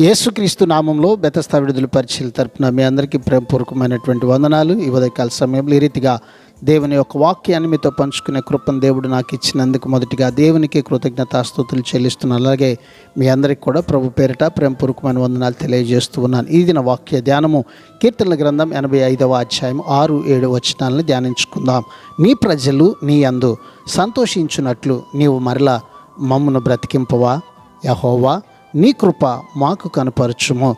యేసుక్రీస్తు నామంలో బెతస్తా విడుదల పరిచయల తరపున మీ అందరికీ ప్రేమపూర్వకమైనటువంటి వందనాలు. ఈ ఉదయకాల సమయంలో ఈ రీతిగా దేవుని యొక్క వాక్యాన్ని మీతో పంచుకునే కృపను దేవుడు నాకు ఇచ్చినందుకు మొదటిగా దేవునికి కృతజ్ఞతాస్తుతులు చెల్లిస్తున్నాను. అలాగే మీ అందరికీ కూడా ప్రభు పేరిట ప్రేమపూర్వకమైన వందనాలు తెలియజేస్తూ ఉన్నాను. ఈ దిన వాక్య ధ్యానము కీర్తనల గ్రంథం 85వ అధ్యాయం 6-7 వచనాలను ధ్యానించుకుందాం. నీ ప్రజలు నీ యందు సంతోషించున్నట్లు నీవు మరలా మమ్మును బ్రతికింపవా యెహోవా. నీ కృప మాకు కనపరచుము,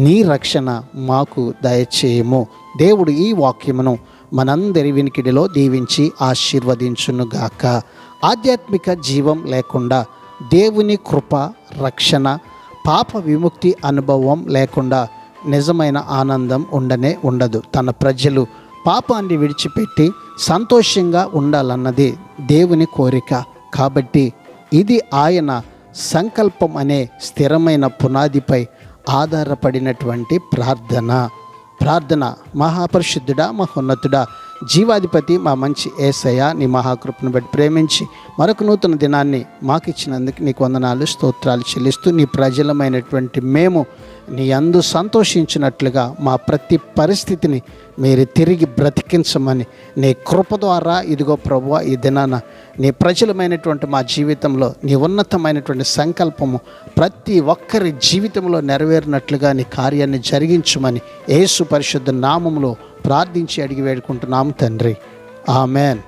నీ రక్షణ మాకు దయచేయము. దేవుడు ఈ వాక్యమును మనందరి వినికిడిలో దీవించి ఆశీర్వదించునుగాక. ఆధ్యాత్మిక జీవం లేకుండా, దేవుని కృప, రక్షణ, పాప విముక్తి అనుభవం లేకుండా నిజమైన ఆనందం ఉండదు. తన ప్రజలు పాపాన్ని విడిచిపెట్టి సంతోషంగా ఉండాలన్నది దేవుని కోరిక. కాబట్టి ఇది ఆయన సంకల్పం అనే స్థిరమైన పునాదిపై ఆధారపడినటువంటి ప్రార్థన. మహాపరిశుద్ధుడా, మహోన్నతుడా, జీవాధిపతి, మా మంచి యేసయ్య, నీ మహాకృపను బట్టి ప్రేమించి మరొక నూతన దినాన్ని మాకు ఇచ్చినందుకు నీకు వందనాలు, స్తోత్రాలు చెల్లిస్తూ నీ ప్రజలమైనటువంటి మేము నీ యందు సంతోషించినట్లుగా మా ప్రతి పరిస్థితిని మీరు తిరిగి బ్రతికించమని నీ కృప ద్వారా ఇదిగో ప్రభువా ఈ దినాన నీ ప్రజలమైనటువంటి మా జీవితంలో నీ ఉన్నతమైనటువంటి సంకల్పము ప్రతి ఒక్కరి జీవితంలో నెరవేరినట్లుగా నీ కార్యాన్ని జరిగించమని యేసు పరిశుద్ధ నామములో ప్రార్థించి అడిగి వేడుకుంటున్నాము తండ్రి. ఆమెన్.